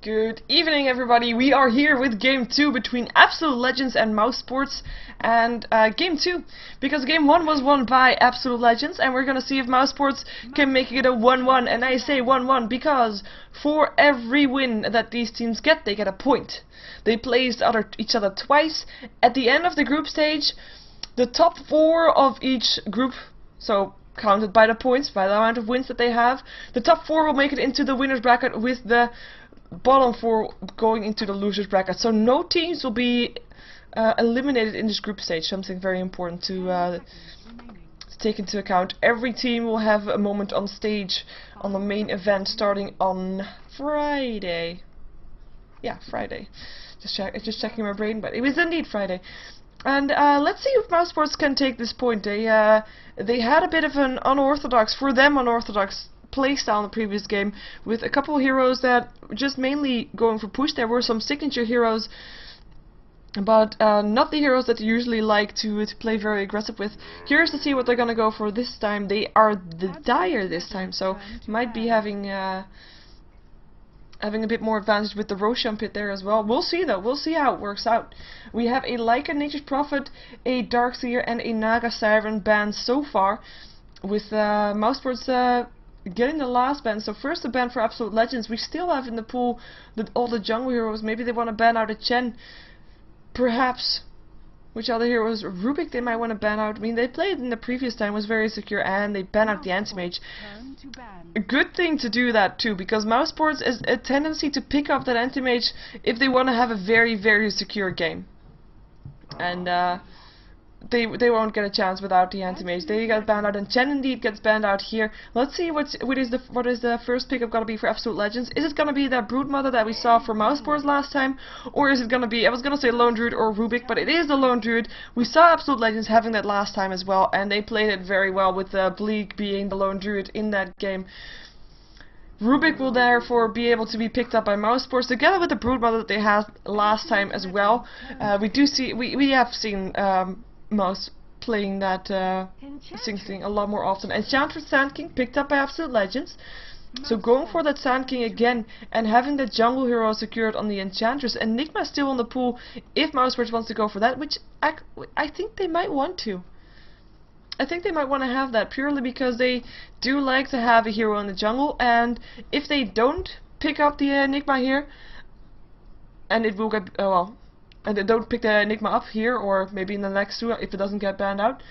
Good evening, everybody. We are here with Game 2 between Absolute Legends and Mouse Sports, and Game 2, because Game 1 was won by Absolute Legends, and we're gonna see if Mouse Sports can make it a 1-1, and I say 1-1 because for every win that these teams get, they get a point. They placed each other twice. At the end of the group stage, the top 4 of each group, so counted by the points, by the amount of wins that they have, the top 4 will make it into the winner's bracket, with the bottom 4 going into the loser's bracket. So no teams will be eliminated in this group stage, something very important to take into account. Every team will have a moment on stage on the main event starting on Friday. Yeah, Friday. Just checking my brain, but it was indeed Friday. And let's see if Mouse Sports can take this point. They had a bit of an unorthodox playstyle in the previous game, with a couple of heroes that were just mainly going for push. There were some signature heroes, but not the heroes that you usually like to play very aggressive with. Curious to see what they're gonna go for this time. They are the Dire this time, so might be having a bit more advantage with the Roshan pit there as well. We'll see though, we'll see how it works out. We have a Lyca Nature's Prophet, a Darkseer and a Naga Siren banned so far, with Mouse Sports getting the last ban. So first the ban for Absolute Legends. We still have in the pool all the jungle heroes. Maybe they want to ban out a Chen. Perhaps. Which other heroes? Rubik they might want to ban out. I mean, they played in the previous time, was very secure, and they ban out the Anti-Mage. A good thing to do that too, because Mouse Sports has a tendency to pick up that Anti-Mage if they want to have a very, very secure game. And they won't get a chance without the Anti-Mage. They get banned out, and Chen indeed gets banned out here. Let's see what is the first pickup gonna be for Absolute Legends. Is it gonna be that Broodmother that we saw for Mouse Sports last time, or is it gonna be, I was gonna say Lone Druid or Rubik, but it is the Lone Druid. We saw Absolute Legends having that last time as well, and they played it very well, with Bleak being the Lone Druid in that game. Rubik will therefore be able to be picked up by Mouse Sports together with the Broodmother that they had last time as well. We have seen Mouse playing that thing a lot more often. Enchantress Sand King picked up by Absolute Legends. So going for that Sand King again, and having that jungle hero secured on the Enchantress. Enigma still on the pool if Mouse Sports wants to go for that, which I think they might want to. I think they might want to have that purely because they do like to have a hero in the jungle, and if they don't pick up the Enigma here, and it will get and they don't pick the Enigma up here, or maybe in the next two if it doesn't get banned out,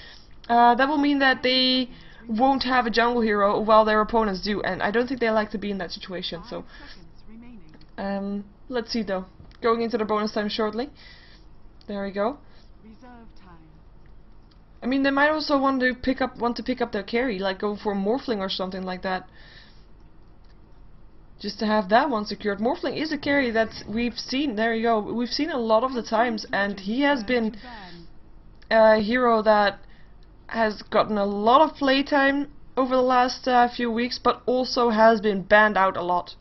that will mean that they won't have a jungle hero while their opponents do, and I don't think they like to be in that situation. So let's see though. Going into the bonus time shortly. There we go. I mean, they might also want to pick up their carry, like go for a Morphling or something like that, just to have that one secured. Morphling is a carry that we've seen. There you go. We've seen a lot of the times, and he has been a hero that has gotten a lot of playtime over the last few weeks, but also has been banned out a lot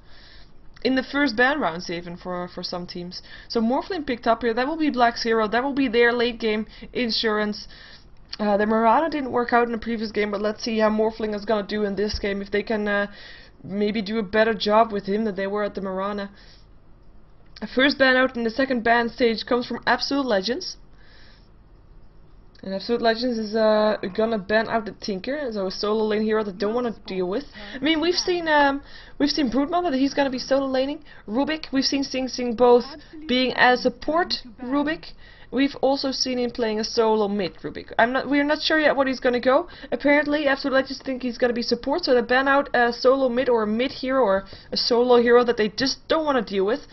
in the first ban rounds, even for some teams. So Morphling picked up here. That will be Black's hero. That will be their late game insurance. The Mirana didn't work out in the previous game, but let's see how Morphling is gonna do in this game, if they can maybe do a better job with him than they were at the Mirana. First ban out in the second ban stage comes from Absolute Legends. And Absolute Legends is gonna ban out the Tinker, so a solo lane hero that don't want to deal with. I mean, we've seen Broodmother that he's gonna be solo laning. Rubik, we've seen Sing Sing both being as support Rubik. We've also seen him playing a solo mid Rubik. We're not sure yet what he's gonna go. Apparently, Absolute Legends think he's gonna be support, so they ban out a solo mid or a mid hero or a solo hero that they just don't want to deal with.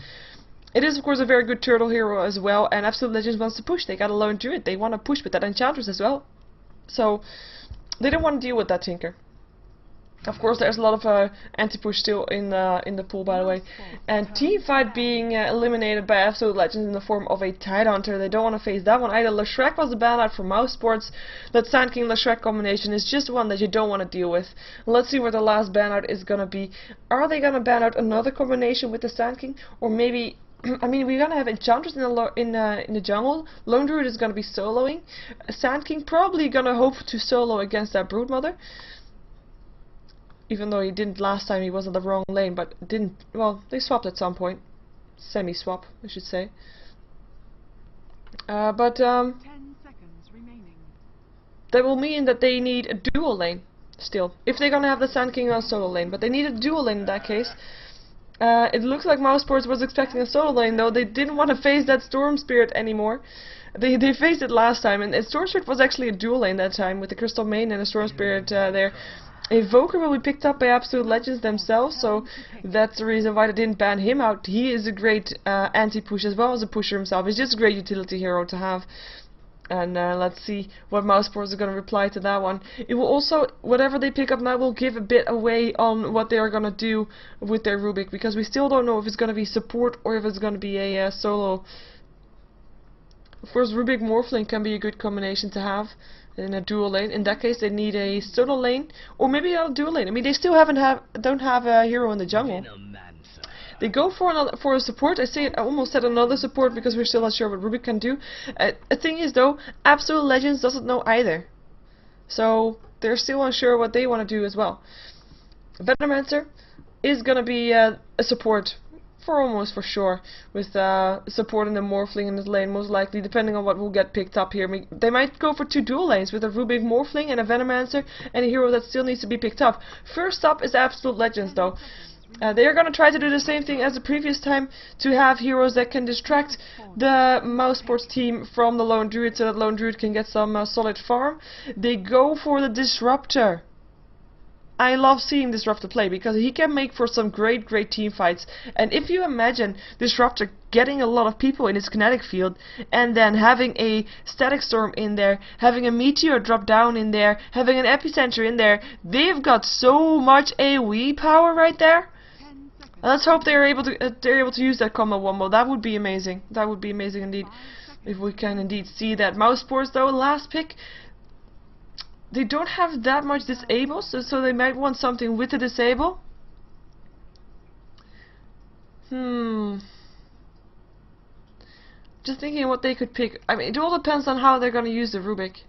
It is of course a very good turtle hero as well, and Absolute Legends wants to push. They got a Lone Druid. They want to push with that Enchantress as well. So they don't want to deal with that Tinker. Of course, there's a lot of anti-push still in the pool, by the way. And Teamfight being eliminated by Absolute Legends in the form of a Tidehunter. They don't want to face that one either. Leshrac was a ban out for Mouse Sports. That Sand King Leshrac combination is just one that you don't want to deal with. Let's see where the last ban out is gonna be. Are they gonna ban out another combination with the Sand King, or maybe? I mean, we're gonna have Enchantress in the jungle. Lone Druid is gonna be soloing. Sand King probably gonna hope to solo against that Broodmother. Even though he didn't last time, he was on the wrong lane, but didn't, well, they swapped at some point. semi-swap, I should say. But 10 seconds remaining. that will mean that they need a dual lane still, if they're gonna have the Sand King on solo lane. But they need a dual lane in that case. It looks like Mousesports was expecting a solo lane, though. They didn't want to face that Storm Spirit anymore. They faced it last time, and Storm Spirit was actually a dual lane that time with the Crystal Main and a Storm Spirit there. Evoker will be picked up by Absolute Legends themselves, so that's the reason why they didn't ban him out. He is a great anti-push as well as a pusher himself. He's just a great utility hero to have. And let's see what Mousesports are going to reply to that one. It will also, whatever they pick up now, will give a bit away on what they are going to do with their Rubik, because we still don't know if it's going to be support or if it's going to be a solo. Of course, Rubik Morphling can be a good combination to have in a dual lane. In that case, they need a solo lane, or maybe a dual lane. I mean, they still don't have a hero in the jungle. They go for a support. I almost said another support because we're still not sure what Rubik can do. The thing is, though, Absolute Legends doesn't know either, so they're still unsure what they want to do as well. Venomancer is gonna be a support for sure, with supporting the Morphling in this lane, most likely, depending on what will get picked up here. I mean, they might go for 2 dual lanes with a Rubik Morphling and a Venomancer and a hero that still needs to be picked up. First up is Absolute Legends, though. They are going to try to do the same thing as the previous time, to have heroes that can distract the Mousesports team from the Lone Druid, so that Lone Druid can get some solid farm. They go for the Disruptor. I love seeing Disruptor play, because he can make for some great team fights. And if you imagine Disruptor getting a lot of people in his kinetic field, and then having a Static Storm in there, having a Meteor drop down in there, having an Epicenter in there, they've got so much AoE power right there. Let's hope they're able to use that combo wombo. That would be amazing. That would be amazing indeed, if we can indeed see that. Mousesports, though, last pick, they don't have that much disable, so they might want something with the disable. Just thinking what they could pick. I mean, it all depends on how they're gonna use the Rubik.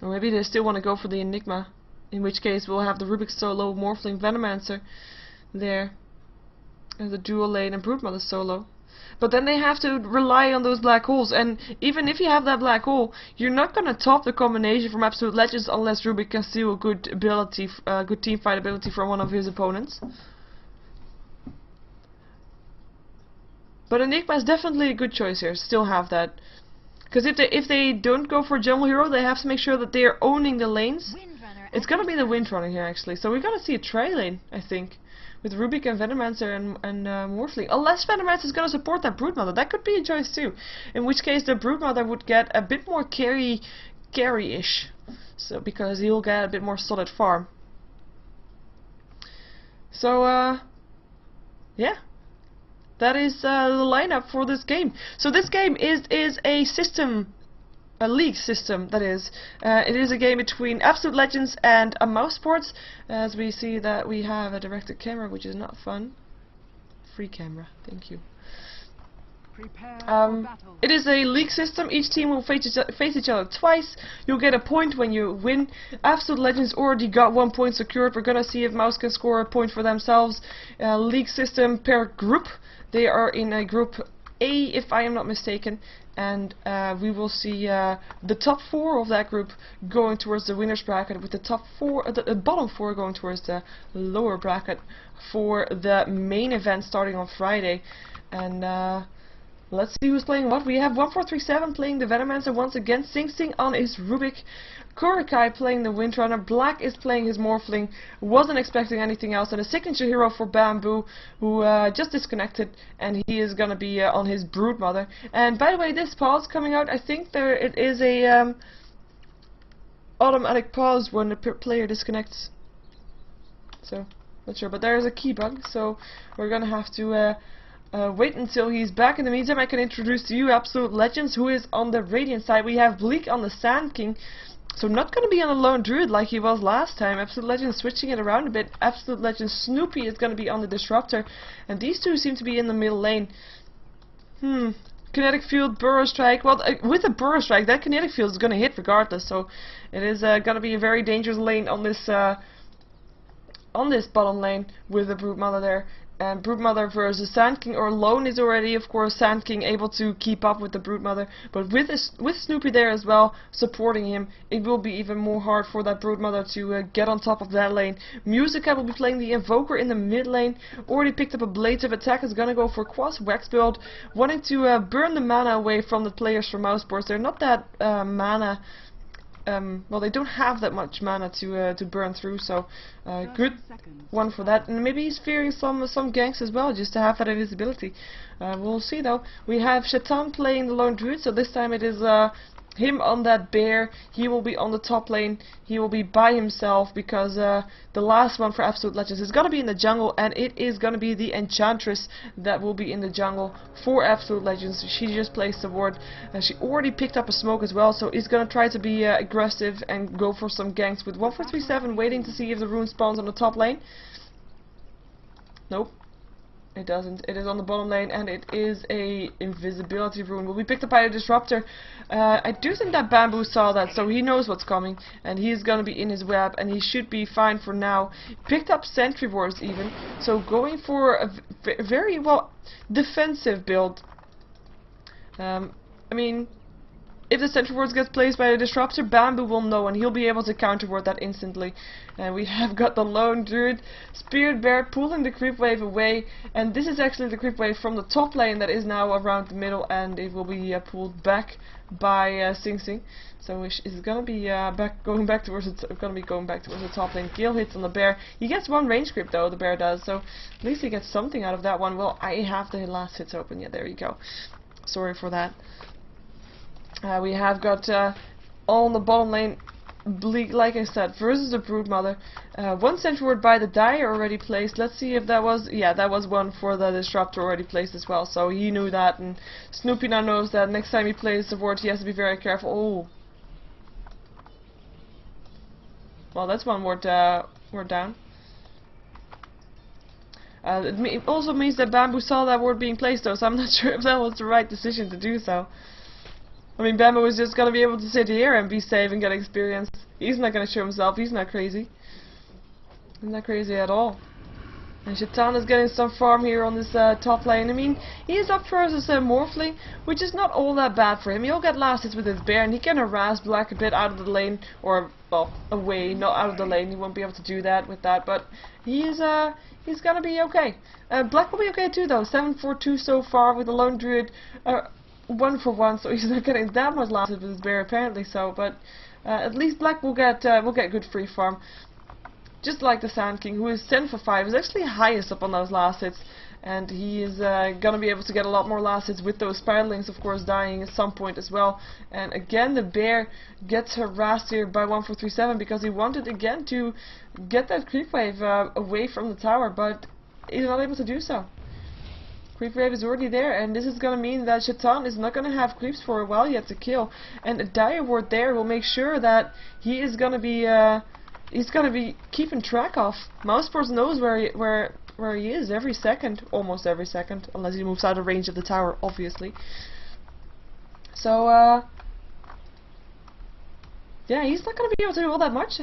Or maybe they still want to go for the Enigma. In which case we'll have the Rubik solo, Morphling, Venomancer there, and the dual lane and Broodmother solo. But then they have to rely on those black holes, and even if you have that black hole, you're not gonna top the combination from Absolute Legends unless Rubik can steal a good ability, good team fight ability from one of his opponents. But Enigma is definitely a good choice here. Still have that, because if they don't go for Jungle Hero, they have to make sure that they are owning the lanes. It's gonna be the Windrunner here, actually, so we're gonna see a tri lane, I think, with Rubik and Venomancer and Morphling. Unless Venomancer is gonna support that Broodmother, that could be a choice too. In which case the Broodmother would get a bit more carry-ish, so because he'll get a bit more solid farm. So yeah, that is the lineup for this game. So this game is a system. A league system, that is. It is a game between Absolute Legends and a Mousesports, as we see that we have a directed camera, which is not fun. Free camera, thank you. It is a league system. Each team will face each other twice. You'll get a point when you win. Absolute Legends already got 1 point secured. We're gonna see if Mouse can score a point for themselves. League system per group. They are in a group A, if I am not mistaken, and we will see the top 4 of that group going towards the winners bracket, with the top 4, the bottom 4 going towards the lower bracket for the main event starting on Friday. And let's see who's playing what. We have 1437 playing the Venomancer once again, Sing Sing on his Rubik, Korakai playing the Windrunner, Black is playing his Morphling, wasn't expecting anything else, and a signature hero for Bamboo, who just disconnected, and he is gonna be on his Broodmother. And by the way, this pause coming out, I think it is a automatic pause when the player disconnects. So, not sure, but there is a key bug, so we're gonna have to wait until he's back. In the meantime, I can introduce to you Absolute Legends, who is on the Radiant side. We have Bleak on the Sand King, so not going to be on a Lone Druid like he was last time. Absolute Legends switching it around a bit. Absolute Legends Snoopy is going to be on the Disruptor, and these two seem to be in the middle lane. Kinetic Field, Burrow Strike. Well, with a Burrow Strike, that Kinetic Field is going to hit regardless, so it is going to be a very dangerous lane on this bottom lane with the Broodmother there. And Broodmother versus Sand King, or alone is already, of course, Sand King able to keep up with the Broodmother. But with Snoopy there as well, supporting him, it will be even more hard for that Broodmother to get on top of that lane. Musica will be playing the Invoker in the mid lane. Already picked up a Blades of Attack, is gonna go for Quas Wax build, wanting to burn the mana away from the players from Mousesports. They're not that mana. Well, they don't have that much mana to burn through, so good one for that. And maybe he's fearing some ganks as well, just to have that invisibility. We'll see though. We have Shaitan playing the Lone Druid, so this time it is him on that bear. He will be on the top lane. He will be by himself because the last one for Absolute Legends is gonna be in the jungle, and it is gonna be the Enchantress that will be in the jungle for Absolute Legends. She just placed the ward. She already picked up a smoke as well, so he's gonna try to be aggressive and go for some ganks with 1437, waiting to see if the rune spawns on the top lane. Nope. It doesn't. It is on the bottom lane, and it is a invisibility rune. Will be picked up by a disruptor. I do think that Bamboo saw that, so he knows what's coming, and he's gonna be in his web, and he should be fine for now. Picked up sentry wards even, so going for a very well defensive build. I mean, if the sentry wards gets placed by a disruptor, Bamboo will know, and he'll be able to counter ward that instantly. And we have got the Lone Druid, Spirit Bear pulling the creep wave away, and this is actually the creep wave from the top lane that is now around the middle, and it will be pulled back by Sing Sing. So it's gonna be going back towards the top lane. Gale hits on the bear. He gets one range creep though, the bear does, so at least he gets something out of that one. Well, I have the last hits open. Yeah, there you go. Sorry for that. We have got on the bottom lane Bleak, like I said, versus the Broodmother. One sentry ward by the Dire already placed. Let's see if that was... yeah, that was one for the Disruptor already placed as well. So he knew that, and Snoopy now knows that next time he plays the ward he has to be very careful. Oh. Well, that's one ward down. It also means that Bamboo saw that ward being placed though, so I'm not sure if that was the right decision to do so. I mean, Bamboo is just gonna be able to sit here and be safe and get experience. He's not gonna show himself, he's not crazy. He's not crazy at all. And Shaitan is getting some farm here on this top lane. I mean, he is up versus Morphling, which is not all that bad for him. He'll get last hits with his bear, and he can harass Black a bit out of the lane, or, well, away, not out of the lane. He won't be able to do that with that, but he's gonna be okay. Black will be okay too, though. 7-4-2 so far with the Lone Druid. 1 for 1, so he's not getting that much last hit with his bear apparently. So, but at least Black will get good free farm, just like the Sand King, who is 10 for 5, is actually highest up on those last hits, and he is gonna be able to get a lot more last hits with those Spiderlings, of course, dying at some point as well. And again, the bear gets harassed here by 1437 because he wanted again to get that creep wave away from the tower, but he's not able to do so. Creep wave is already there, and this is gonna mean that Shaitan is not gonna have creeps for a while yet to kill, and a Dire ward there will make sure that he is gonna be keeping track of. Mousesports knows where he is every second, almost every second, unless he moves out of range of the tower, obviously. So yeah, he's not gonna be able to do all that much.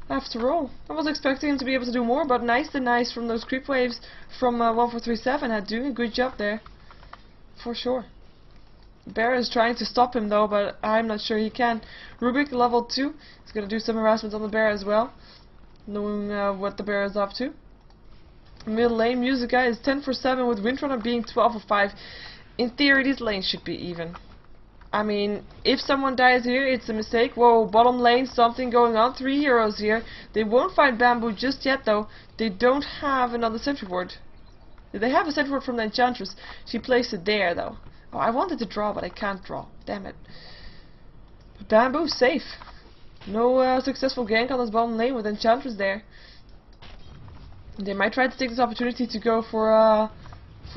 After all, I was expecting him to be able to do more, but nice from those creep waves from 1437 had doing a good job there, for sure. Bear is trying to stop him though, but I'm not sure he can. Rubik level 2, he's gonna do some harassment on the bear as well, knowing what the bear is up to. Middle lane, Musica is 10 for 7 with Windrunner being 12 for 5. In theory, these lanes should be even. I mean, if someone dies here, it's a mistake. Whoa, bottom lane, something going on. 3 heroes here. They won't find Bamboo just yet, though. They don't have another sentry ward. They have a sentry ward from the Enchantress. She placed it there, though. Oh, I wanted to draw, but I can't draw. Damn it. But Bamboo, safe. No successful gank on this bottom lane with Enchantress there. They might try to take this opportunity to go for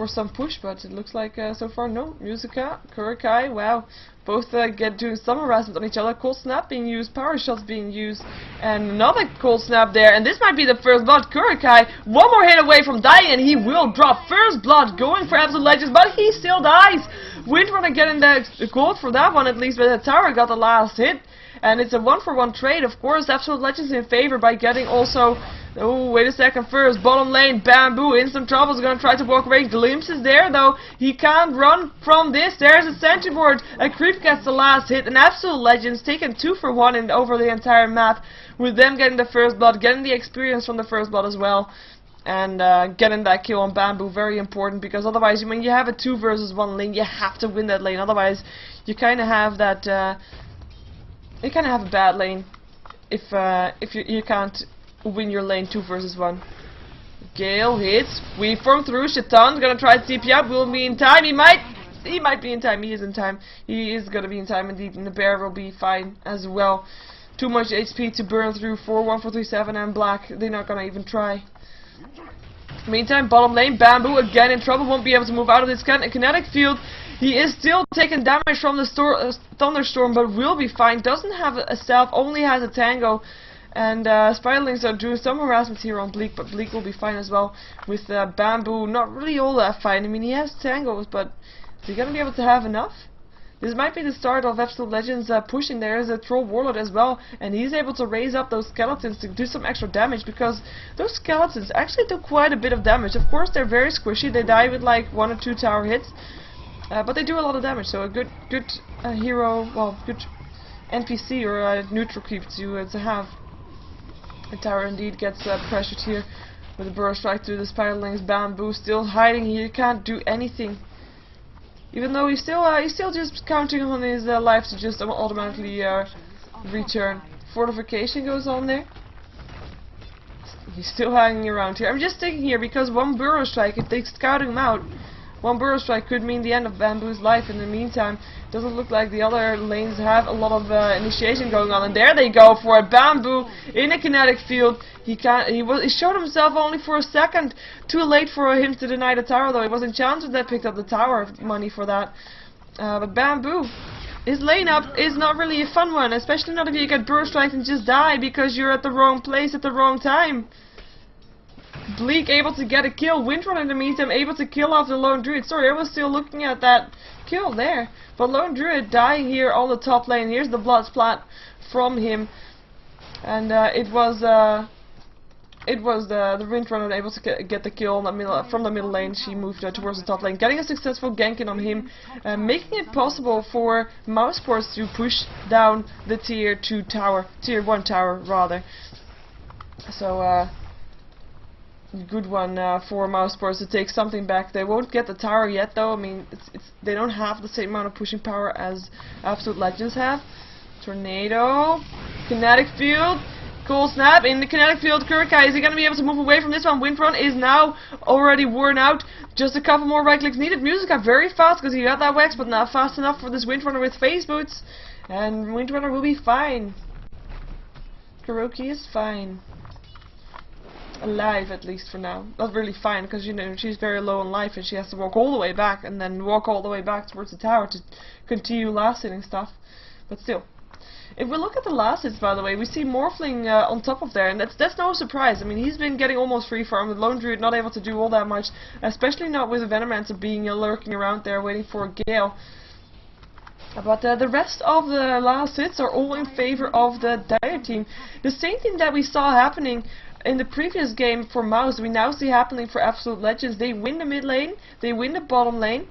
some push, but it looks like so far no. Musica, Kurikai, wow, both doing some harassment on each other. Cold Snap being used, power shots being used, and another Cold Snap there, and this might be the first blood. Kurikai, one more hit away from dying, and he will drop first blood, going for Absolute Legends, but he still dies. Windrunner getting the gold for that one at least, but the tower got the last hit. and it's a 1-for-1 trade. Of course, Absolute Legends in favor by getting also. Oh, wait a second first. Bottom lane, Bamboo in some trouble. Is going to try to walk away. Glimpses there, though. He can't run from this. There's a sentry board. A creep gets the last hit. And Absolute Legends taking 2-for-1 in over the entire map. With them getting the first blood, getting the experience from the first blood as well. And getting that kill on Bamboo, very important. Because otherwise, when you have a 2 versus 1 lane, you have to win that lane. Otherwise, you kind of have that. You kind of have a bad lane if you can't win your lane 2 versus 1. Gale hits. We form through. Shatan's gonna try to TP up. Will be in time. He might be in time. He is in time. He is gonna be in time indeed. And the bear will be fine as well. Too much HP to burn through for 1-4-3-7 and black. They're not gonna even try. Meantime, bottom lane, Bamboo again in trouble. Won't be able to move out of this kinetic field. He is still taking damage from the thunderstorm, but will be fine. Doesn't have a self, only has a tango. And Spiderlings are doing some harassment here on Bleak, but Bleak will be fine as well. With Bamboo not really all that fine. I mean, he has tangos, but is he going to be able to have enough? This might be the start of Absolute Legends pushing. There is a Troll Warlord as well, and he's able to raise up those skeletons to do some extra damage, because those skeletons actually do quite a bit of damage. Of course, they're very squishy. They die with like 1 or 2 tower hits, but they do a lot of damage. So a good hero, well, good NPC or a neutral creep to have. The tower indeed gets pressured here with a burst strike through the Spiderlings. Bamboo still hiding here, can't do anything. Even though he's still just counting on his life to just automatically return. Fortification goes on there. He's still hanging around here. I'm just thinking here, because one burrow strike, if they scouting him out, one burrow strike could mean the end of Bamboo's life. In the meantime, doesn't look like the other lanes have a lot of initiation going on. And there they go for it. Bamboo in a kinetic field. He showed himself only for a second. Too late for him to deny the tower, though. It was Enchantress that picked up the tower money for that. But Bamboo, his lane up is not really a fun one, especially not if you get burst striked and just die because you're at the wrong place at the wrong time. Bleak able to get a kill. Windrun in the meantime able to kill off the Lone Druid. Sorry, I was still looking at that kill there. But Lone Druid dying here on the top lane. Here's the blood splat from him. And it was the Windrunner able to get the kill on the from the middle lane. She moved towards the top lane, getting a successful gank in on him, making it possible for Mousesports to push down the tier 1 tower rather. So good one for Mousesports to take something back. They won't get the tower yet, though. I mean, they don't have the same amount of pushing power as Absolute Legends have. Tornado, kinetic field. Cool snap in the kinetic field. Kurkai, is he going to be able to move away from this one? Windrun is now already worn out. Just a couple more right clicks needed. Music got very fast because he got that wax, but not fast enough for this Windrunner with phase boots. And Windrunner will be fine. Kuroki is fine. Alive, at least for now. Not really fine, because you know she's very low on life and she has to walk all the way back and then walk all the way back towards the tower to continue last hitting stuff. But still. If we look at the last hits, by the way, we see Morphling on top of there, and that's no surprise. I mean, he's been getting almost free farm, with Lone Druid not able to do all that much, especially not with the Venomancer being lurking around there waiting for a Gale. But the rest of the last hits are all in favor of the Dire team. The same thing that we saw happening in the previous game for mouz, we now see happening for Absolute Legends. They win the mid lane, they win the bottom lane,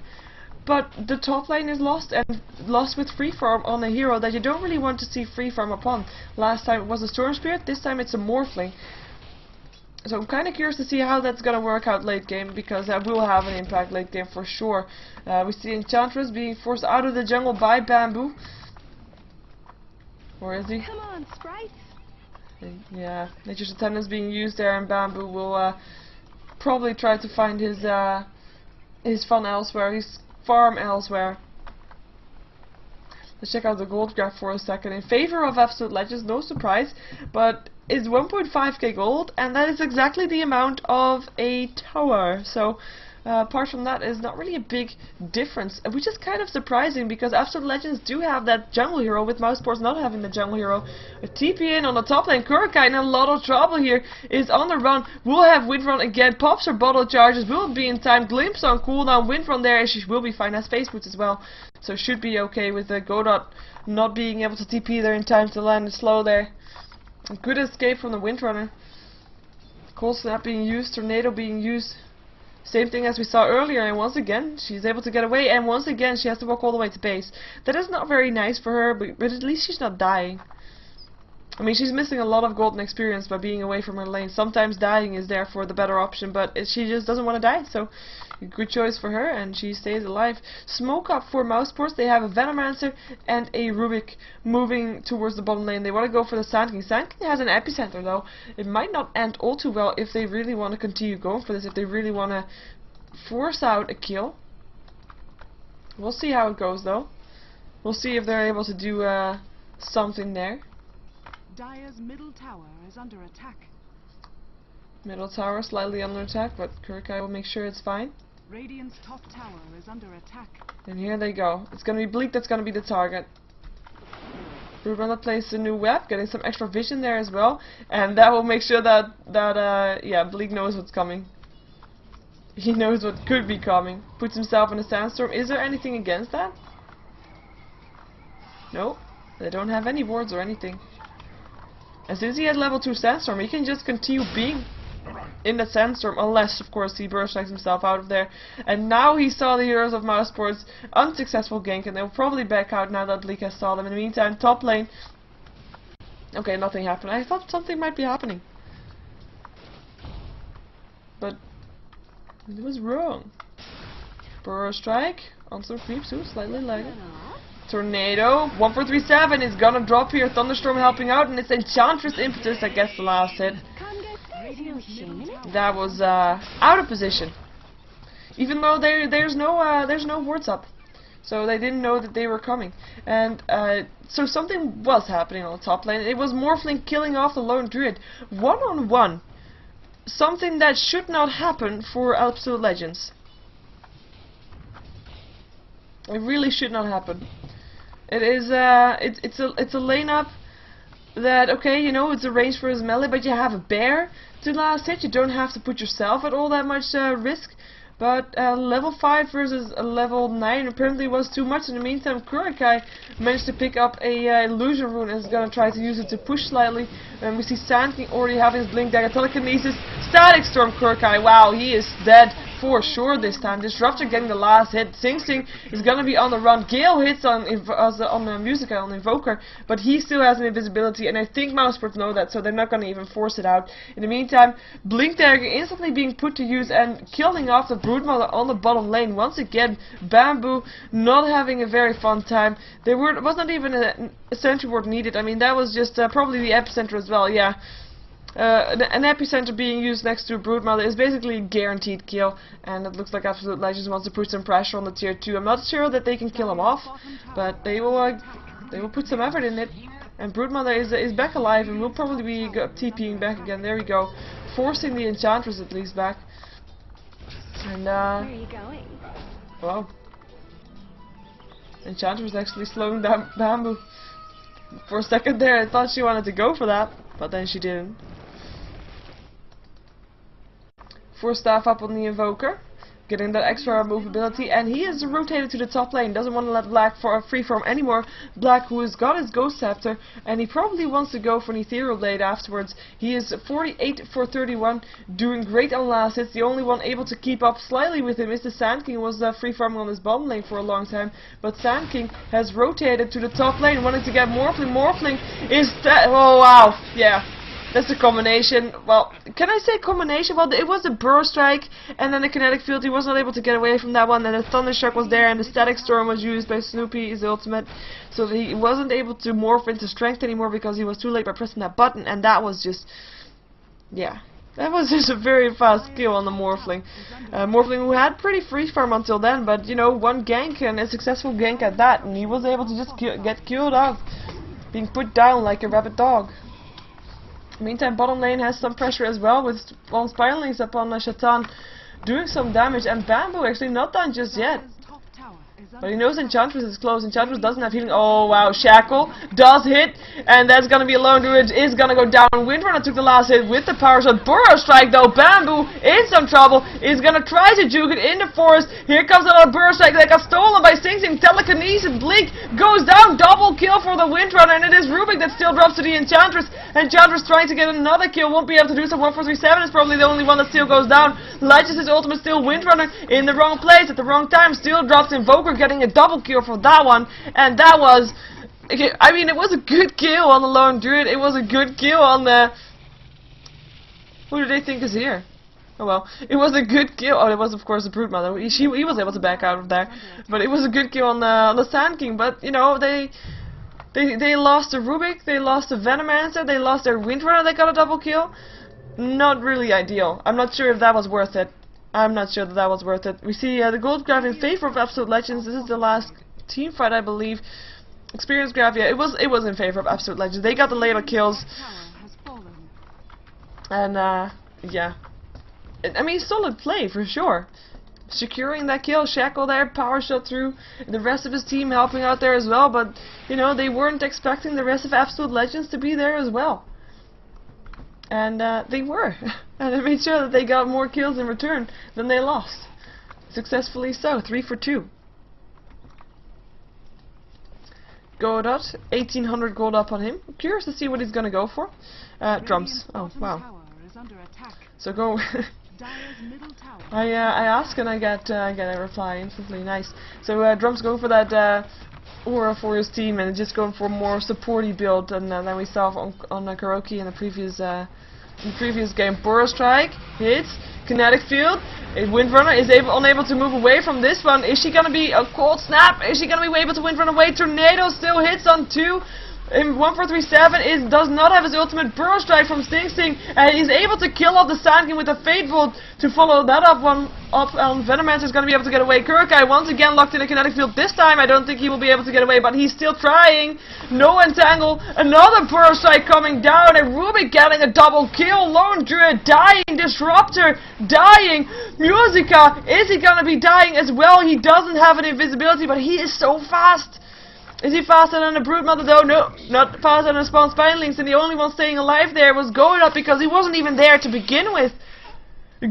but the top lane is lost, and lost with free farm on a hero that you don't really want to see free farm upon. Last time it was a Storm Spirit, this time it's a Morphling. So I'm kind of curious to see how that's going to work out late game, because that will have an impact late game for sure. We see Enchantress being forced out of the jungle by Bamboo. Where is he? Come on, Sprite. Yeah, Nature's Attendance being used there, and Bamboo will probably try to find his fun elsewhere, his farm elsewhere. Let's check out the gold graph for a second. In favor of Absolute Legends, no surprise, but it's 1.5k gold, and that is exactly the amount of a tower. So Apart from that, is not really a big difference, which is kind of surprising because Absolute Legends do have that jungle hero, with Mousesports not having the jungle hero. A TP in on the top lane, Kurkai in a lot of trouble here, is on the run, will have Windrun again, pops her bottle charges, will be in time, glimpse on cooldown, Windrun there, and she will be fine, has face boots as well, so should be okay with the Godot not being able to TP there in time to land slow there. A good escape from the Windrunner. Cold Snap being used, Tornado being used. Same thing as we saw earlier, and once again she's able to get away, and once again she has to walk all the way to base. That is not very nice for her, but at least she's not dying. I mean, she's missing a lot of golden experience by being away from her lane. Sometimes dying is therefore the better option, but she just doesn't want to die, so good choice for her, and she stays alive. Smoke up for Mousesports. They have a Venomancer and a Rubik moving towards the bottom lane. They want to go for the Sand King. Sand King has an epicenter though. It might not end all too well if they really want to continue going for this, if they really want to force out a kill. We'll see how it goes though. We'll see if they're able to do something there. Dire's middle tower is under attack. Middle tower slightly under attack, but Kurkai will make sure it's fine. Radiant's top tower is under attack. And here they go. It's gonna be Bleak that's gonna be the target. Brunella plays a new web, getting some extra vision there as well, and that will make sure that yeah, Bleak knows what's coming. He knows what could be coming. Puts himself in a sandstorm. Is there anything against that? No, they don't have any wards or anything. And since he had level 2 sandstorm, he can just continue being in the sandstorm, unless of course he burst himself out of there. And now he saw the heroes of Mousesports unsuccessful gank, and they'll probably back out now that Bleak has saw them. In the meantime, top lane. Okay, nothing happened. I thought something might be happening, but it was wrong. Burrow strike on some creeps, too, slightly lagging. Tornado, 1437 is gonna drop here. Thunderstorm helping out, and it's Enchantress Impetus that gets the last hit. That was out of position, even though there's no wards up, so they didn't know that they were coming. And so something was happening on the top lane. It was Morphling killing off the lone druid, one-on-one. Something that should not happen for Absolute Legends. It really should not happen. It is it's a lane up that, okay, you know, it's a range for his melee, but you have a bear to last hit. You don't have to put yourself at all that much risk. But level 5 versus a level 9 apparently was too much. In the meantime, Kurkai managed to pick up a illusion rune and is gonna try to use it to push slightly. And we see Sand King already having his blink dagger, telekinesis, static storm. Kurkai, wow, he is dead for sure this time. Disruptor getting the last hit. Sing Sing is gonna be on the run. Gale hits on the Musica, on Invoker, but he still has an invisibility, and I think Mousesports know that, so they're not gonna even force it out. In the meantime, blink dagger instantly being put to use and killing off the Broodmother on the bottom lane. Once again, Bamboo not having a very fun time. There was not even a sentry ward needed. I mean, that was just probably the epicenter as well, yeah. An epicenter being used next to a Broodmother is basically a guaranteed kill, and it looks like Absolute Legends wants to put some pressure on the tier 2. I'm not sure that they can kill him off, but they will put some effort in it. And Broodmother is back alive and will probably be TPing back again. There we go, forcing the Enchantress at least back. And Where are you going? well, Enchantress actually slowing down Bamboo. For a second there, I thought she wanted to go for that, but then she didn't. 4 staff up on the Invoker, getting that extra movability, and he is rotated to the top lane. Doesn't want to let Black for a freeform anymore. Black, who has got his Ghost Scepter, and he probably wants to go for an Ethereal Blade afterwards. He is 48 for 31, doing great on last hits. The only one able to keep up slightly with him is the Sand King, who was freeforming on his bottom lane for a long time, but Sand King has rotated to the top lane, wanting to get Morphling. Morphling is dead. Oh wow, yeah. That's a combination. Well, can I say combination? Well, it was a Burrow Strike and then a Kinetic Field. He was not able to get away from that one. And the Thundershock was there, and the Static Storm was used by Snoopy, his ultimate. So he wasn't able to morph into strength anymore because he was too late by pressing that button. And that was just, yeah, that was just a very fast kill on the Morphling. Morphling, who had pretty free farm until then, but you know, one gank and a successful gank at that, and he was able to just get killed off, being put down like a rabid dog. Meantime, bottom lane has some pressure as well, with one Spiralings up on Shatan, doing some damage, and Bamboo actually not done just yet. Dire's top tower is But under he knows Enchantress is close. Enchantress doesn't have healing. Oh wow, Shackle does hit, and that's gonna be a Lone Druid is gonna go down. Windrunner took the last hit with the power shot. Burrow Strike though, Bamboo in some trouble. Is gonna try to juke it in the forest. Here comes another Burrow Strike that got stolen by Sing Sing. Telekinesis Blink goes down. Double kill for the Windrunner, and it is Rubik that still drops to the Enchantress. Enchantress trying to get another kill, won't be able to do so. 1437 is probably the only one that still goes down. Legends' ultimate still Windrunner in the wrong place at the wrong time. Still drops Invoker, getting a double kill for that one, and that was, I mean, it was a good kill on the Lone Druid. It was a good kill on the, who do they think is here? Oh well, it was a good kill. Oh, it was of course the Brood Mother. He was able to back out of there, but it was a good kill on the Sand King. But you know, they lost the Rubik, they lost the Venomancer, they lost their Windrunner. They got a double kill. Not really ideal. I'm not sure if that was worth it. I'm not sure that was worth it. We see the gold graph in favor of Absolute Legends. This is the last team fight, I believe. Experience graph, yeah, it was in favor of Absolute Legends. They got the later kills, tower has fallen. and yeah, I mean, solid play for sure. Securing that kill, Shackle there, power shot through. The rest of his team helping out there as well, but you know, they weren't expecting the rest of Absolute Legends to be there as well. And they were. And they made sure that they got more kills in return than they lost. Successfully so, 3 for 2. Godot, 1800 gold up on him. Curious to see what he's gonna go for. Drums. Oh, wow. Tower is under attack. So go... Dire's middle tower. I ask and I get a reply instantly. Nice. So Drums going for that aura for his team and just going for a more supporty build than we saw on Karaoke in the previous game. Burrow Strike hits. Kinetic Field. Windrunner is unable to move away from this one. Is she gonna be a cold snap? Is she gonna be able to Windrun away? Tornado still hits on 2. 1437 does not have his ultimate Burrow Strike from Sting Sting, and he's able to kill off the Sand King with a Fate Bolt to follow that up. Venomancer is going to be able to get away. Kurkai once again locked in a kinetic field. This time I don't think he will be able to get away, but he's still trying. No entangle. Another Burrow Strike coming down, and Rubik getting a double kill. Lone Druid dying. Disruptor dying. Musica, is he going to be dying as well? He doesn't have an invisibility, but he is so fast. Is he faster than the Brood Mother though? No, not faster than the Spawn Spinelings, and the only one staying alive there was Godot because he wasn't even there to begin with.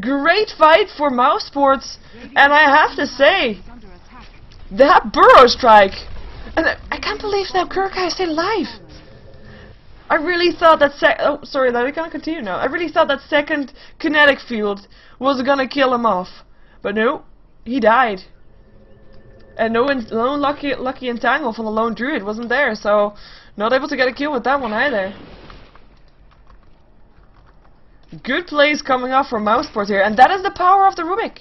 Great fight for Mouse Sports, and I have to say, that Burrow Strike, and I can't believe that Kurkai is still alive. I really thought that oh, sorry, we're gonna continue now. I really thought that second kinetic field was gonna kill him off, but no, he died. And no lucky entangle from the Lone Druid wasn't there, so not able to get a kill with that one either. Good plays coming off from Mouseport here, and that is the power of the Rubik.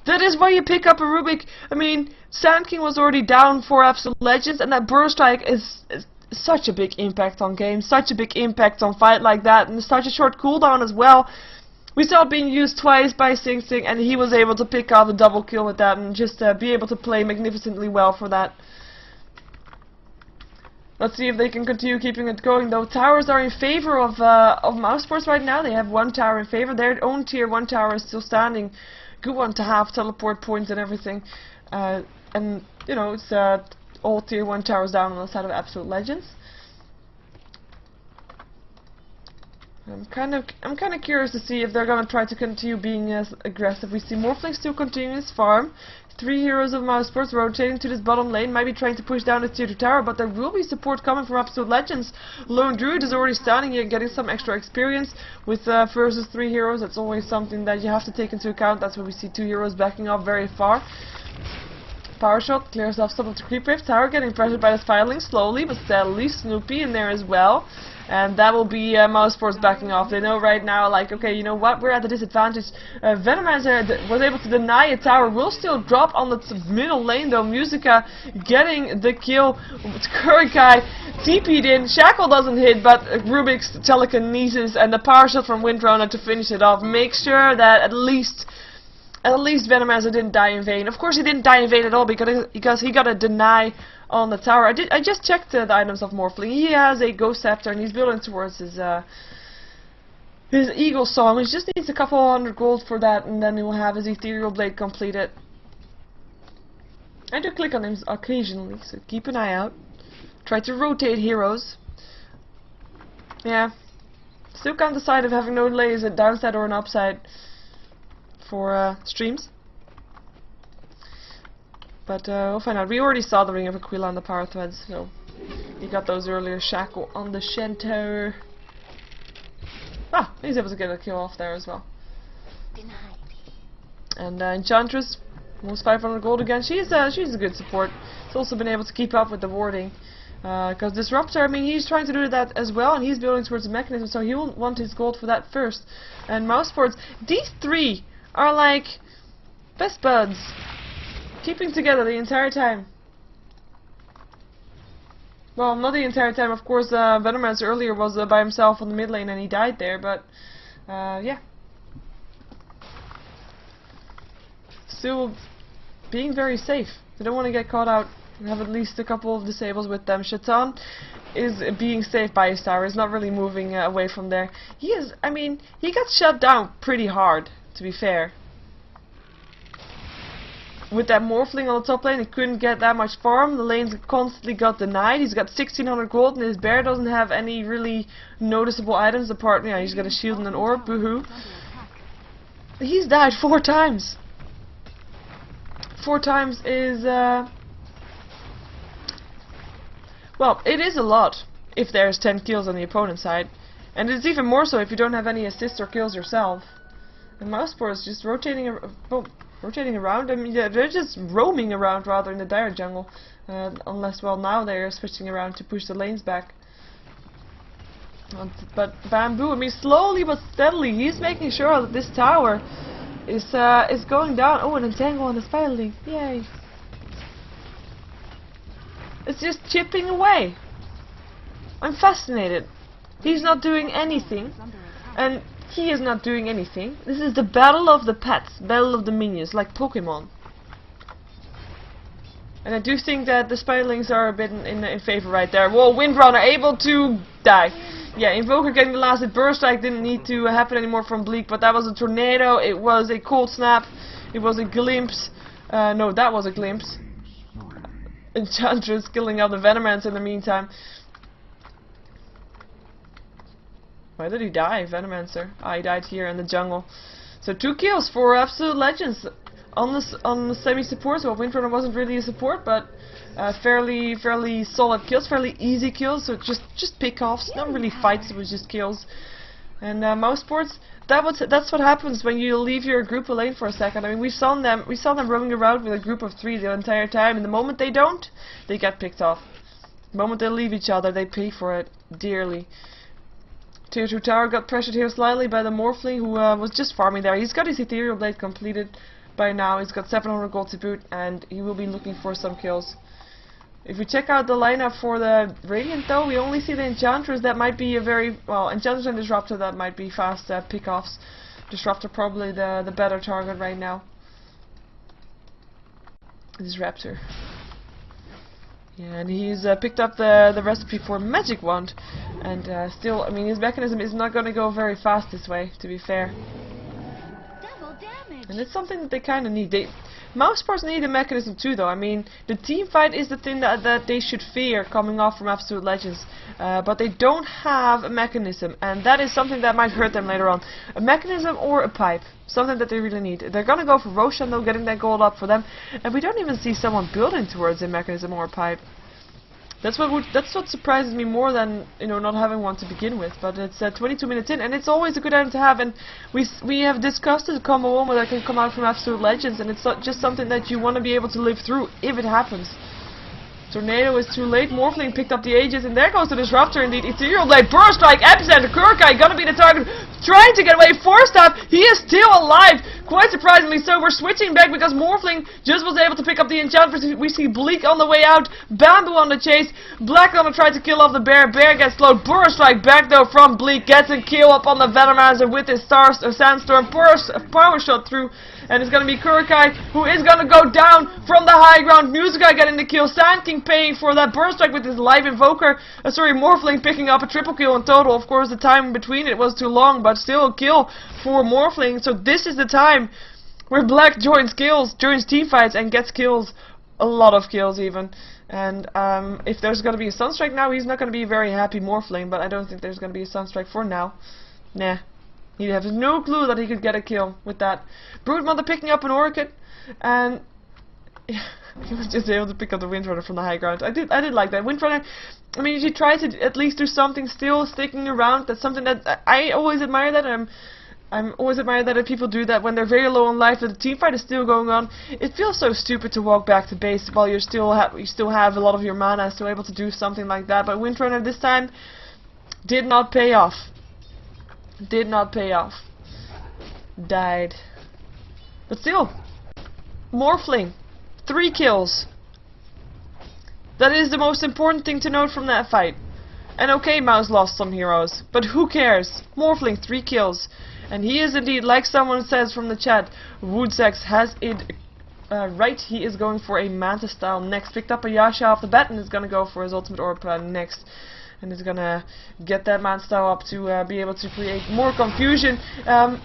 That is why you pick up a Rubik. I mean, Sand King was already down for Absolute Legends, and that Burrow Strike is such a big impact on games, such a big impact on fight like that, and such a short cooldown as well. We saw it being used twice by Sing Sing, and he was able to pick out a double kill with that and just be able to play magnificently well for that. Let's see if they can continue keeping it going, though. Towers are in favor of Mousesports right now. They have one tower in favor. Their own tier 1 tower is still standing. Good one to have, teleport points and everything. And, you know, it's all tier 1 towers down on the side of Absolute Legends. I'm kind of curious to see if they're gonna try to continue being as aggressive. We see Morphling still continuing his farm. 3 heroes of Mousesports rotating to this bottom lane, might be trying to push down the tier 2 tower, but there will be support coming from Absolute Legends. Lone Druid is already standing here, getting some extra experience with versus 3 heroes. That's always something that you have to take into account. That's why we see 2 heroes backing up very far. Power shot clears off some of the creep wave. Tower getting pressured by the Filing slowly but steadily. Snoopy in there as well. And that will be Mousesports backing off. They know right now, like, okay, you know what, we're at a disadvantage. Venomancer was able to deny a tower. Will still drop on the middle lane, though. Musica getting the kill. Kurkai TP'd in. Shackle doesn't hit, but Rubik's telekinesis and the power shot from Windrunner to finish it off. Make sure that at least Venomancer didn't die in vain. Of course he didn't die in vain at all because he got a deny on the tower. I just checked the items of Morphling. He has a Ghost Scepter and he's building towards his his Eagle Song. He just needs a couple hundred gold for that, and then he will have his Ethereal Blade completed. I do click on him occasionally, so keep an eye out. Try to rotate heroes. Yeah. Still can't decide if having no delay is a downside or an upside for streams. But we'll find out. We already saw the Ring of Aquila on the power threads, so you got those earlier. Shackle on the Shentower. Ah, he's able to get a kill off there as well. And Enchantress, almost 500 gold again. She's a good support. She's also been able to keep up with the warding. Because Disruptor, I mean, he's trying to do that as well, and he's building towards the mechanism, so he will want his gold for that first. And Mousesports, these three are like best buds, keeping together the entire time. Well, not the entire time, of course. Venomancer earlier was by himself on the mid lane and he died there, but yeah. Still being very safe. They don't want to get caught out. Have at least a couple of disables with them. Shaitan is being safe by his tower. He's not really moving away from there. He is, I mean, he got shut down pretty hard, to be fair. With that Morphling on the top lane, he couldn't get that much farm. The lanes constantly got denied. He's got 1600 gold, and his bear doesn't have any really noticeable items apart. Yeah, he's got a shield and an orb. Boohoo. He's died 4 times. 4 times is well, it is a lot if there's 10 kills on the opponent's side, and it's even more so if you don't have any assists or kills yourself. And Mouseport is just rotating around. I mean, yeah, they're just roaming around rather in the dire jungle, unless, well, now they're switching around to push the lanes back. But Bamboo, I mean, slowly but steadily, he's making sure that this tower is going down. Oh, an entangle on the Spider Link. Yay! It's just chipping away. I'm fascinated. He's not doing anything, and he is not doing anything. This is the battle of the pets, battle of the minions, like Pokemon. And I do think that the Spiderlings are a bit in favor right there. Whoa, Windrunner able to die. Yeah, Invoker getting the last hit. Burst Strike didn't need to happen anymore from Bleak, but that was a tornado, it was a cold snap, it was a glimpse. No, that was a glimpse. Enchantress killing out the Venomancer in the meantime. Why did he die, Venomancer? Ah, he died here in the jungle. So 2 kills for Absolute Legends on the semi-support. Well, Windrunner wasn't really a support, but fairly solid kills, fairly easy kills. So just pick-offs, not really fights. It was just kills. And Mousesports, that's what happens when you leave your group alone for a second. I mean, we saw them roaming around with a group of 3 the entire time, and the moment they don't, they get picked off. The moment they leave each other, they pay for it dearly. Tier 2 tower got pressured here slightly by the Morphling, who was just farming there. He's got his Ethereal Blade completed by now. He's got 700 gold to boot, and he will be looking for some kills. If we check out the lineup for the Radiant, though, we only see the Enchantress. That might be a very, well, Enchantress and Disruptor, that might be fast pick-offs. Disruptor probably the better target right now. Disruptor. Yeah, and he's picked up the recipe for Magic Wand. And still, I mean, his mechanism is not going to go very fast this way, to be fair. And it's something that they kind of need. Mousesports need a mechanism too, though. I mean, the team fight is the thing that they should fear coming off from Absolute Legends. But they don't have a mechanism, and that is something that might hurt them later on. A mechanism or a pipe. Something that they really need. They're gonna go for Roshan, though, getting that gold up for them. And we don't even see someone building towards a mechanism or a pipe. That's what surprises me more than, you know, not having one to begin with. But it's 22 minutes in, and it's always a good item to have. And we have discussed a combo one that can come out from Absolute Legends, and it's not just something that you want to be able to live through if it happens. Tornado is too late. Morphling picked up the Aegis, and there goes the Disruptor indeed. Ethereal Blade, Burst Strike, Epicenter, Kurkai gonna be the target, trying to get away. Force Stab, he is still alive, quite surprisingly so. We're switching back because Morphling just was able to pick up the Enchantress. We see Bleak on the way out, Bamboo on the chase, Black gonna try to kill off the Bear. Bear gets slowed. Burst Strike back though from Bleak, gets a kill up on the Venomancer with his Sandstorm, power shot through, and it's gonna be Kurokai who is gonna go down from the high ground. Musica getting the kill, Sand King paying for that burst strike with his live invoker. Sorry, Morphling picking up a triple kill in total. Of course, the time between it was too long, but still a kill for Morphling. So this is the time where Black joins teamfights and gets kills, a lot of kills even. And if there's gonna be a Sunstrike now, he's not gonna be very happy, Morphling, but I don't think there's gonna be a Sunstrike for now. Nah. He has no clue that he could get a kill with that. Broodmother picking up an Orchid, and he was just able to pick up the Windrunner from the high ground. I did like that. Windrunner, I mean, she tried to at least do something, still sticking around. That's something that I always admire. That I'm always admire that if people do that when they're very low on life, that the team fight is still going on. It feels so stupid to walk back to base while you still have a lot of your mana, still able to do something like that. But Windrunner this time did not pay off. Did not pay off. Died. But still, Morphling, 3 kills. That is the most important thing to note from that fight. And okay, mouz lost some heroes, but who cares? Morphling, 3 kills. And he is indeed, like someone says from the chat, Woodsex has it right. He is going for a Manta style next. Picked up a Yasha off the bat and is going to go for his ultimate orb next. And is gonna get that man style up to be able to create more confusion.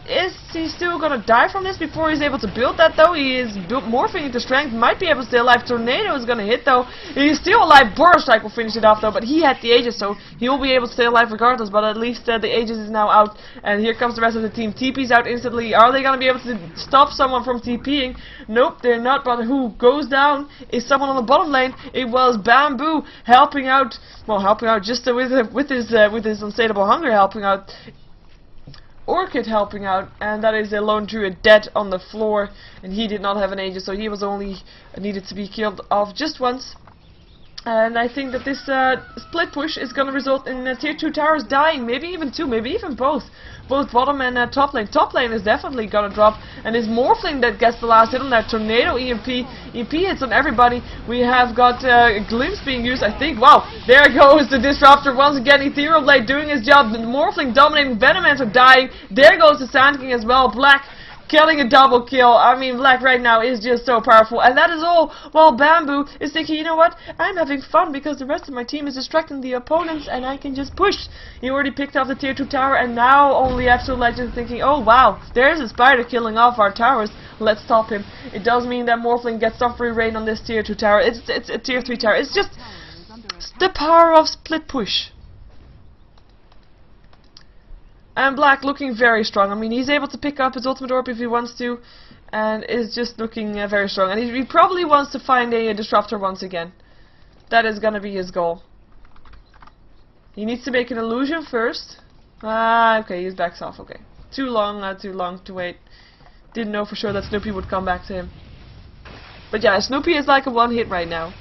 Is he still gonna die from this before he's able to build that though? He is morphing into strength, might be able to stay alive. Tornado is gonna hit though. He's still alive. Burst Strike will finish it off though, but he had the Aegis, so he will be able to stay alive regardless. But at least the Aegis is now out, and here comes the rest of the team. TP's out instantly. Are they gonna be able to stop someone from TPing? Nope, they're not. But who goes down is someone on the bottom lane. It was Bamboo helping out. Well, helping out just with his insatiable hunger, helping out. Orchid helping out, and that is a lone druid dead on the floor, and he did not have an Aegis, so he was only needed to be killed off just once. And I think that this split push is going to result in tier 2 towers dying, maybe even 2, maybe even both. Both bottom and top lane. Top lane is definitely going to drop, and it's Morphling that gets the last hit on that Tornado EMP. EMP hits on everybody. We have got Glimpse being used, I think. Wow, there goes the Disruptor once again. Ethereal Blade doing his job. Morphling dominating, Venomancer dying. There goes the Sand King as well. Black killing a double kill. I mean, Black right now is just so powerful, and that is all while Bamboo is thinking, you know what, I'm having fun because the rest of my team is distracting the opponents and I can just push. He already picked up the tier 2 tower, and now only Absolute Legends thinking, oh wow, there's a spider killing off our towers, let's stop him. It does mean that Morphling gets some free reign on this tier 2 tower. It's a tier 3 tower. It's just the power of split push. And Black looking very strong. I mean, he's able to pick up his ultimate orb if he wants to, and is just looking very strong. And he probably wants to find a disruptor once again. That is gonna be his goal. He needs to make an illusion first. Okay, he's backs off. Okay, too long to wait. Didn't know for sure that Snoopy would come back to him. But yeah, Snoopy is like a one hit right now.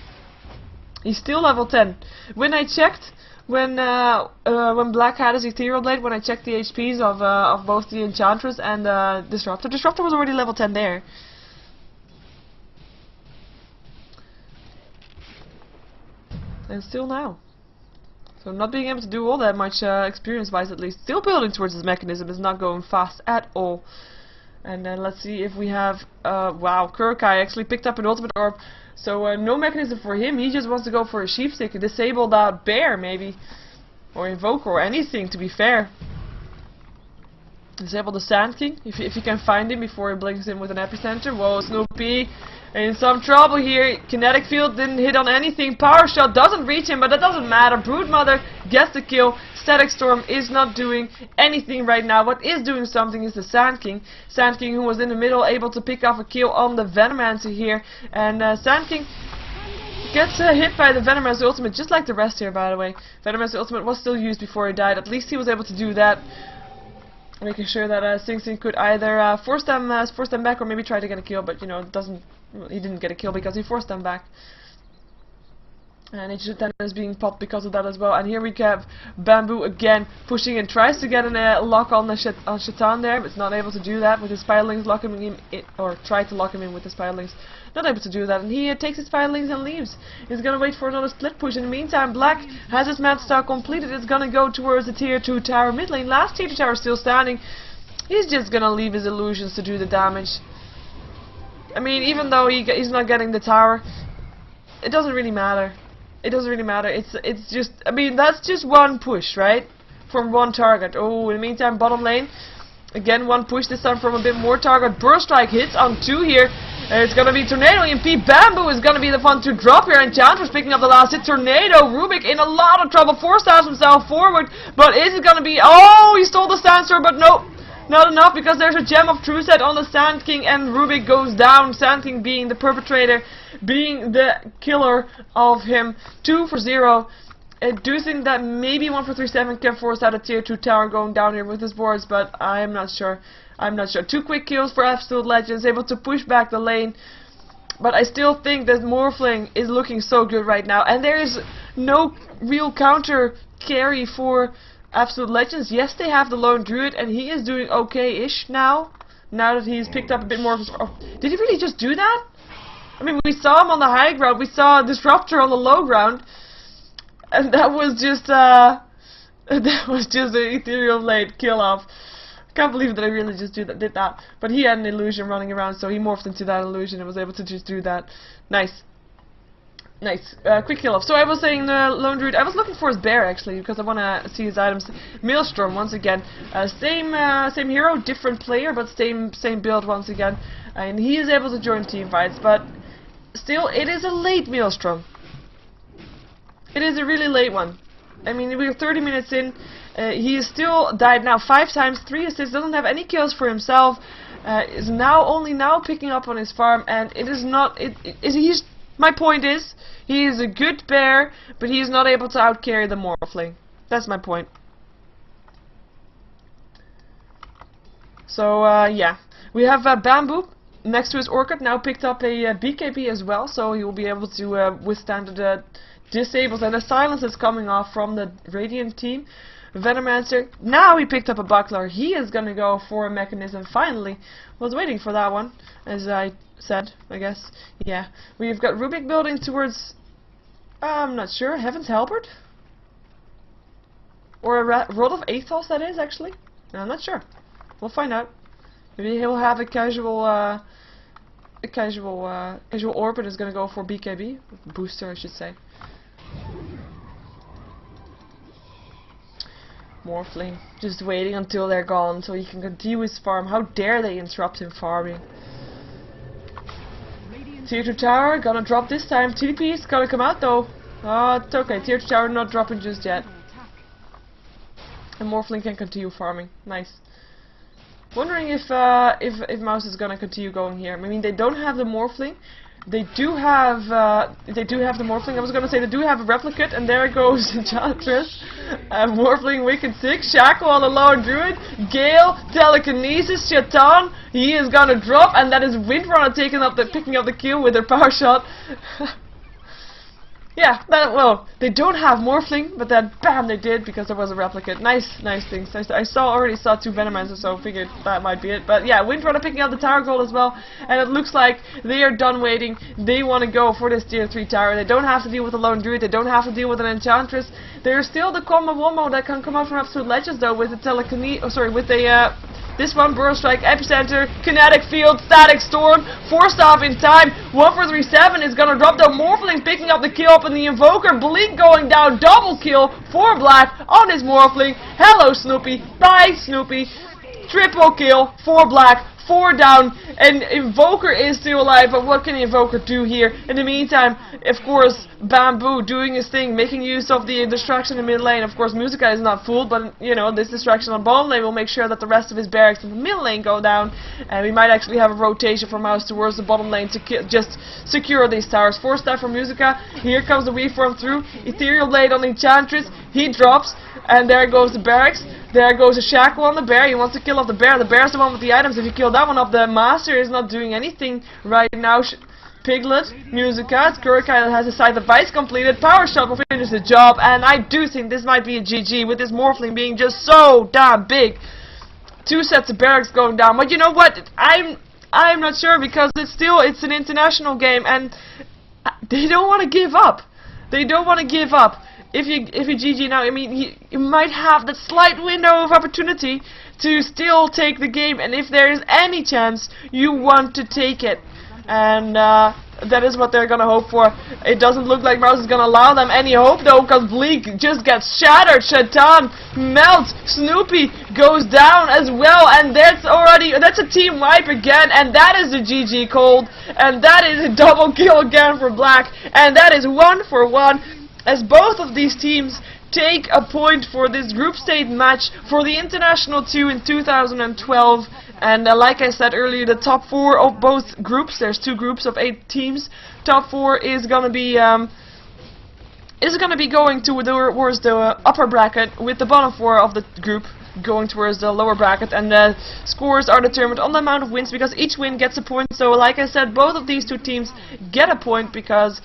He's still level 10. When I checked. When Black had his Ethereal Blade, when I checked the HPs of both the Enchantress and Disruptor, Disruptor was already level 10 there. And still now. So not being able to do all that much experience-wise at least. Still building towards his mechanism, is not going fast at all. And then let's see if we have, wow, Kurokai actually picked up an ultimate orb. So no mechanism for him, he just wants to go for a sheepstick, a disabled bear maybe, or invoker or anything to be fair. Disable the Sand King, if you can find him before he blinks in with an epicenter. Whoa, Snoopy in some trouble here. Kinetic field didn't hit on anything. Power shot doesn't reach him, but that doesn't matter. Broodmother gets the kill. Static Storm is not doing anything right now. What is doing something is the Sand King. Sand King, who was in the middle, able to pick off a kill on the Venomancer here. And Sand King gets hit by the Venomancer ultimate, just like the rest here, by the way. Venomancer ultimate was still used before he died. At least he was able to do that, making sure that Sing Sing could either force them back or maybe try to get a kill. But you know, he didn't get a kill because he forced them back. And H10 is being popped because of that as well. And here we have Bamboo again pushing in, tries to get a lock on the Shaitan there, but is not able to do that with his Firelings, locking him in, or try to lock him in with his Firelings. Not able to do that, and he takes his Firelings and leaves. He's gonna wait for another split push. In the meantime, Black has his Manta style completed. It's gonna go towards the tier 2 tower mid lane. Last tier 2 tower still standing. He's just gonna leave his illusions to do the damage. I mean, even though he's not getting the tower, it doesn't really matter. It doesn't really matter. It's just, I mean, that's just one push, right? From one target. Oh, in the meantime, bottom lane. Again, one push, this time from a bit more target. Burst Strike hits on 2 here. It's gonna be Tornado EMP. Bamboo is gonna be the one to drop here. Enchantress picking up the last hit. Tornado. Rubik in a lot of trouble. Forced out himself forward. But is it gonna be... Oh, he stole the Sandstorm, but nope. Not enough, because there's a Gem of True Set on the Sand King, and Rubik goes down. Sand King being the perpetrator, being the killer of him. 2 for 0. I do think that maybe 1-4-3-7 can force out a tier 2 tower going down here with his boards, but I'm not sure. I'm not sure. 2 quick kills for Absolute Legends, able to push back the lane. But I still think that Morphling is looking so good right now, and there is no real counter carry for Absolute Legends. Yes, they have the Lone Druid, and he is doing okay-ish now. Now that he's picked up a bit more of his... Oh, did he really just do that? I mean, we saw him on the high ground, we saw Disruptor on the low ground. And that was just an Ethereal Blade kill off. I can't believe that I really just did that. But he had an illusion running around, so he morphed into that illusion and was able to just do that. Nice. Nice. Quick kill off. So I was saying Lone Druid, I was looking for his bear actually, because I want to see his items. Maelstrom once again. Same hero, different player, but same build once again. And he is able to join team fights, but still, it is a late Maelstrom. It is a really late one. I mean, we're 30 minutes in. He is still died now 5 times, 3 assists, doesn't have any kills for himself. Is now only now picking up on his farm, and it is not. My point is, he is a good bear, but he is not able to outcarry the Morphling. That's my point. So yeah, we have Bamboo next to his Orchid, now picked up a BKB as well, so he will be able to withstand the disables, and the silence is coming off from the Radiant team. Venomancer, now he picked up a Buckler. He is gonna go for a Mechanism finally. Was waiting for that one, as I said, I guess. Yeah, we've got Rubik building towards, I'm not sure, Heaven's Halberd? Or a Rod of Athos, that is, actually. No, I'm not sure. We'll find out. Maybe he'll have a casual Orbit is gonna go for BKB. Booster, I should say. Morphling, just waiting until they're gone so he can continue his farm. How dare they interrupt him farming? Tier 2 tower, gonna drop this time. TDP is gonna come out though. Oh, it's okay. Tier 2 tower not dropping just yet. And Morphling can continue farming. Nice. Wondering if mouz is gonna continue going here. I mean, they don't have the Morphling. They do have the Morphling. I was gonna say they do have a Replicate, and there goes Enchantress. Morphling, Wicked 6, Shackle on the Lone Druid, Gale, Telekinesis, Shaitan. He is gonna drop, and that is Windrunner picking up the kill with their power shot. Yeah, well, they don't have Morphling, but then bam, they did, because there was a Replicate. Nice things. I already saw 2 Venomancers, so figured that might be it. But yeah, Windrunner picking up the tower goal as well, and it looks like they are done waiting. They want to go for this tier 3 tower. They don't have to deal with a Lone Druid. They don't have to deal with an Enchantress. There's still the combo Womo that can come out from Absolute Legends though, with the this one, Burrow Strike, Epicenter, Kinetic Field, Static Storm, Force Off in time, 1-4-3-7 is gonna drop down. Morphling picking up the kill up in the Invoker, Bleak going down, double kill for Black on his Morphling. Hello Snoopy, bye Snoopy, triple kill for Black, 4 down, and Invoker is still alive, but what can the Invoker do here? In the meantime, of course, Bamboo doing his thing, making use of the distraction in mid lane. Of course, Musica is not fooled, but you know, this distraction on bottom lane will make sure that the rest of his barracks in the mid lane go down, and we might actually have a rotation from mouz towards the bottom lane to just secure these towers. 4-star from Musica, here comes the Weaveform through, Ethereal Blade on the Enchantress, he drops, and there goes the barracks. There goes a Shackle on the bear. He wants to kill off the bear. The bear's the one with the items. If you kill that one off, the Master is not doing anything right now. Piglet, Musica, Skirmishes has his side device completed. Power Shot will finish the job, and I do think this might be a GG with this Morphling being just so damn big. 2 sets of barracks going down, but you know what? I'm not sure, because it's an international game, and they don't want to give up. They don't want to give up. If you GG now, I mean, you might have that slight window of opportunity to still take the game, and if there is any chance, you want to take it. and that is what they're gonna hope for. It doesn't look like mouz is gonna allow them any hope though, because Bleak just gets shattered. Shaitan melts. Snoopy goes down as well, and that's a team wipe again, and that is a GG Cold, and that is a double kill again for Black, and that is 1 for 1, as both of these teams take a point for this group stage match for the International 2 in 2012. And like I said earlier, the top 4 of both groups, there's 2 groups of 8 teams, top 4 is gonna be going towards the upper bracket, with the bottom 4 of the group going towards the lower bracket, and the scores are determined on the amount of wins, because each win gets a point. So like I said, both of these 2 teams get a point, because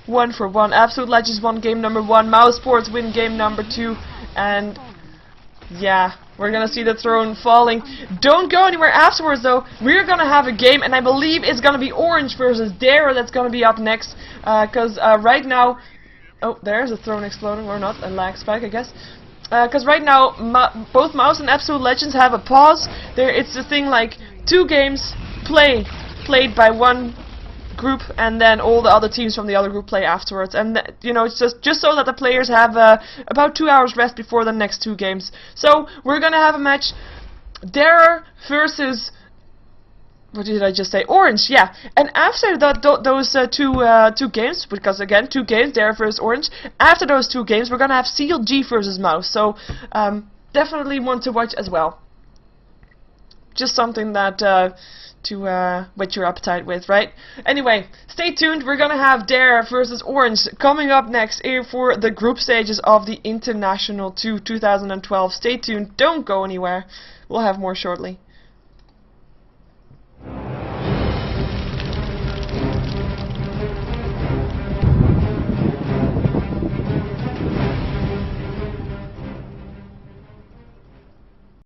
1 for 1. Absolute Legends won game number 1, mouz Sports win game number 2, and yeah, we're gonna see the throne falling. Don't go anywhere afterwards though. We're gonna have a game, and I believe it's gonna be Orange versus Dare that's gonna be up next, because right now, oh, there's a throne exploding, or not, a lag spike I guess. Because right now, both mouz and Absolute Legends have a pause. It's the thing like 2 games played by one group, and then all the other teams from the other group play afterwards, and you know, it's just so that the players have about 2 hours rest before the next 2 games. So we're gonna have a match, Dare versus, what did I just say? Orange, yeah. And after those two games, because again, 2 games, Dare versus Orange. After those 2 games, we're gonna have CLG versus mouz. So definitely one to watch as well. Just something that to whet your appetite with, right? Anyway, stay tuned. We're gonna have Dare versus Orange coming up next here for the group stages of the International 2 2012. Stay tuned. Don't go anywhere. We'll have more shortly.